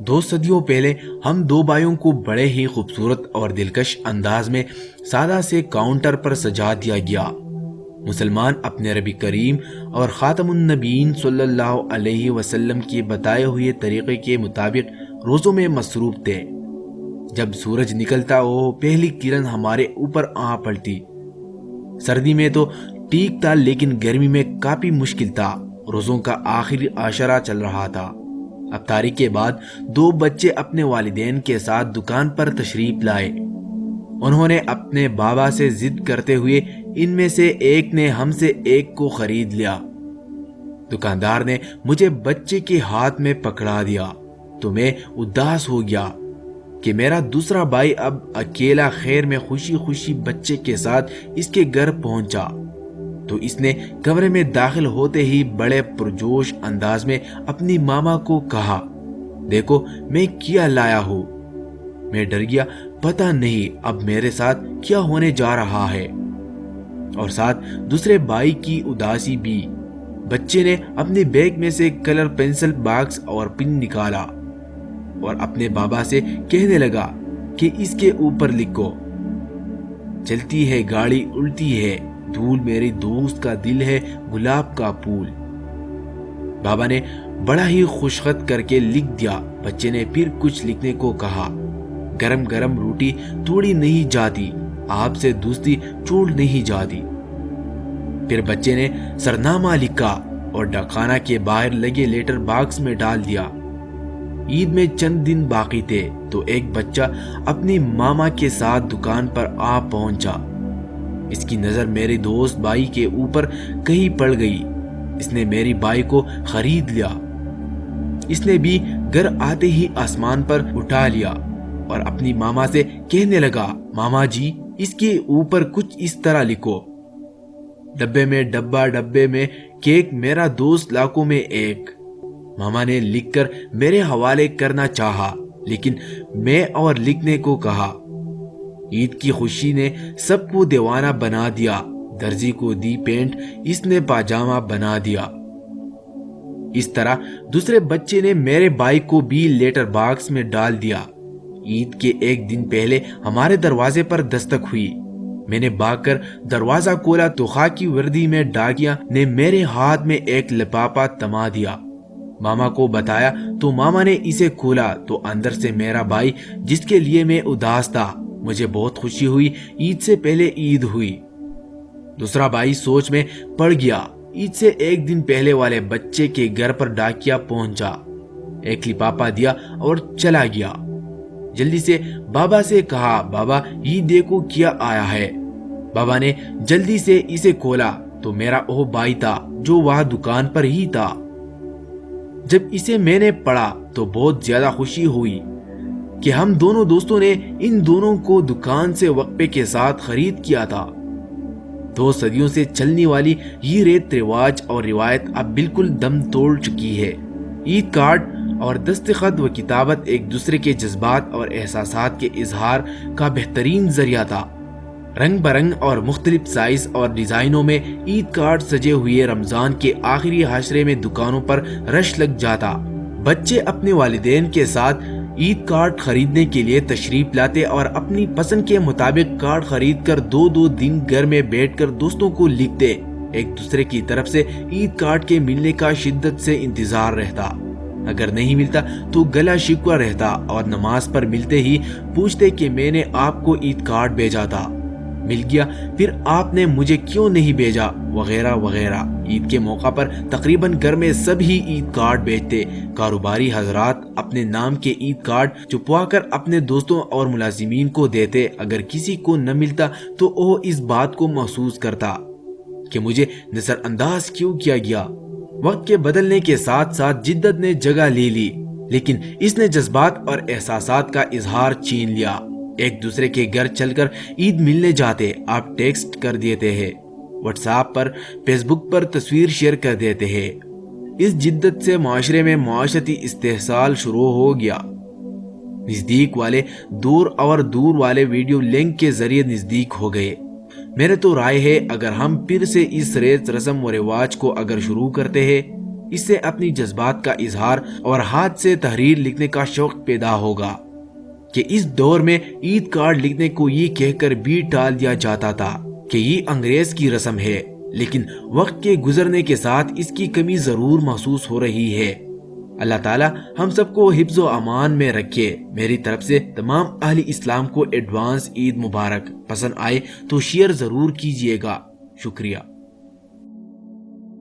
دو صدیوں پہلے ہم دو بھائیوں کو بڑے ہی خوبصورت اور دلکش انداز میں سادہ سے کاؤنٹر پر سجا دیا گیا۔ مسلمان اپنے ربی کریم اور خاتم النبیین صلی اللہ علیہ وسلم کے بتائے ہوئے طریقے کے مطابق روزوں میں مصروف تھے۔ جب سورج نکلتا وہ پہلی کرن ہمارے اوپر آ پڑتی۔ سردی میں تو ٹھیک تھا لیکن گرمی میں کافی مشکل تھا۔ روزوں کا آخری عشرہ چل رہا تھا۔ افطاری کے بعد دو بچے اپنے والدین کے ساتھ دکان پر تشریف لائے۔ انہوں نے اپنے بابا سے ضد کرتے ہوئے ان میں سے ایک نے ہم سے ایک کو خرید لیا۔ دکاندار نے مجھے بچے کے ہاتھ میں پکڑا دیا تو میں اداس ہو گیا کہ میرا دوسرا بھائی اب اکیلا خیر میں خوشی خوشی بچے کے ساتھ اس کے گھر پہنچا تو اس نے کمرے میں داخل ہوتے ہی بڑے پرجوش انداز میں اپنی ماما کو کہا، دیکھو میں کیا لایا ہوں۔ میں ڈر گیا، پتہ نہیں اب میرے ساتھ کیا ہونے جا رہا ہے، اور ساتھ دوسرے بھائی کی اداسی بھی۔ بچے نے اپنے بیگ میں سے کلر پینسل باکس اور پن نکالا اور اپنے بابا سے کہنے لگا کہ اس کے اوپر لکھو، چلتی ہے گاڑی الٹی ہے، دھول میری دوست کا دل ہے گلاب کا پھول۔ بابا نے بڑا ہی خوشخط کر کے لکھ دیا۔ بچے نے پھر کچھ لکھنے کو کہا، گرم گرم روٹی توڑی نہیں جاتی، آپ سے دوستی چھوڑ نہیں جاتی۔ پھر بچے نے سرنامہ لکھا اور ڈاکخانہ کے باہر لگے لیٹر باکس میں ڈال دیا۔ عید میں چند دن باقی تھے تو ایک بچہ اپنی ماما کے ساتھ دکان پر آ پہنچا۔ اس کی نظر میرے دوست بھائی کے اوپر کہیں پڑ گئی۔ اس نے میری بھائی کو خرید لیا۔ اس نے بھی گھر آتے ہی آسمان پر اٹھا لیا اور اپنی ماما سے کہنے لگا، ماما جی اس کے اوپر کچھ اس طرح لکھو، ڈبے میں ڈبہ، ڈبے میں کیک، میرا دوست لاکھوں میں ایک۔ ماما نے لکھ کر میرے حوالے کرنا چاہا لیکن میں اور لکھنے کو کہا۔ عید کی خوشی نے سب کو دیوانہ بنا دیا۔ درزی کو دی پینٹ، اس نے پاجامہ بنا دیا۔ اس طرح دوسرے بچے نے میرے بھائی کو بھی لیٹر باکس میں ڈال دیا۔ عید کے ایک دن پہلے ہمارے دروازے پر دستک ہوئی۔ میں نے بھاگ کر دروازہ کھولا تو خاکی وردی میں ڈاکیا نے میرے ہاتھ میں ایک لفافہ تما دیا۔ ماما کو بتایا تو ماما نے اسے کھولا تو اندر سے میرا بھائی، جس کے لیے میں اداس تھا۔ مجھے بہت خوشی ہوئی، عید سے پہلے عید ہوئی۔ دوسرا بھائی سوچ میں پڑ گیا۔ عید سے ایک دن پہلے والے بچے کے گھر پر ڈاکیا پہنچا، ایک لفافہ دیا اور چلا گیا۔ جلدی سے بابا سے کہا، بابا یہ دیکھو کیا آیا ہے۔ بابا نے جلدی سے اسے کھولا تو میرا وہ بھائی تھا جو وہاں دکان پر ہی تھا۔ جب اسے میں نے پڑھا تو بہت زیادہ خوشی ہوئی کہ ہم دونوں دوستوں نے ان دونوں کو دکان سے وقفے کے ساتھ خرید کیا تھا۔ دو صدیوں سے چلنے والی یہ ریت رواج اور روایت اب بالکل دم توڑ چکی ہے۔ عید کارڈ اور دستخط و کتابت ایک دوسرے کے جذبات اور احساسات کے اظہار کا بہترین ذریعہ تھا۔ رنگ برنگ اور مختلف سائز اور ڈیزائنوں میں عید کارڈ سجے ہوئے رمضان کے آخری عشرے میں دکانوں پر رش لگ جاتا۔ بچے اپنے والدین کے ساتھ عید کارڈ خریدنے کے لیے تشریف لاتے اور اپنی پسند کے مطابق کارڈ خرید کر دو دن گھر میں بیٹھ کر دوستوں کو لکھتے۔ ایک دوسرے کی طرف سے عید کارڈ کے ملنے کا شدت سے انتظار رہتا۔ اگر نہیں ملتا تو گلا شکوہ رہتا اور نماز پر ملتے ہی پوچھتے کہ میں نے آپ کو عید کارڈ بھیجا تھا، مل گیا، پھر آپ نے مجھے کیوں نہیں بھیجا، وغیرہ وغیرہ۔ عید کے موقع پر تقریباً گھر میں سب ہی عید کارڈ بھیجتے۔ کاروباری حضرات اپنے نام کے عید کارڈ چھپوا کر اپنے دوستوں اور ملازمین کو دیتے۔ اگر کسی کو نہ ملتا تو وہ اس بات کو محسوس کرتا کہ مجھے نظر انداز کیوں کیا گیا۔ وقت کے بدلنے کے ساتھ ساتھ جدت نے جگہ لے لی، لیکن اس نے جذبات اور احساسات کا اظہار چھین لیا۔ ایک دوسرے کے گھر چل کر عید ملنے جاتے، آپ ٹیکسٹ کر دیتے ہیں، واٹس ایپ پر، فیس بک پر تصویر شیئر کر دیتے ہیں۔ اس جدت سے معاشرے میں معاشرتی استحصال شروع ہو گیا۔ نزدیک والے دور اور دور والے ویڈیو لنک کے ذریعے نزدیک ہو گئے۔ میرے تو رائے ہے اگر ہم پھر سے اس ریت رسم و رواج کو اگر شروع کرتے ہیں اس سے اپنی جذبات کا اظہار اور ہاتھ سے تحریر لکھنے کا شوق پیدا ہوگا کہ اس دور میں عید کارڈ لکھنے کو یہ کہہ کر بھی ٹال دیا جاتا تھا کہ یہ انگریز کی رسم ہے، لیکن وقت کے گزرنے کے ساتھ اس کی کمی ضرور محسوس ہو رہی ہے۔ اللہ تعالیٰ ہم سب کو حفظ و امان میں رکھے۔ میری طرف سے تمام اہل اسلام کو ایڈوانس عید مبارک۔ پسند آئے تو شیئر ضرور کیجیے گا۔ شکریہ۔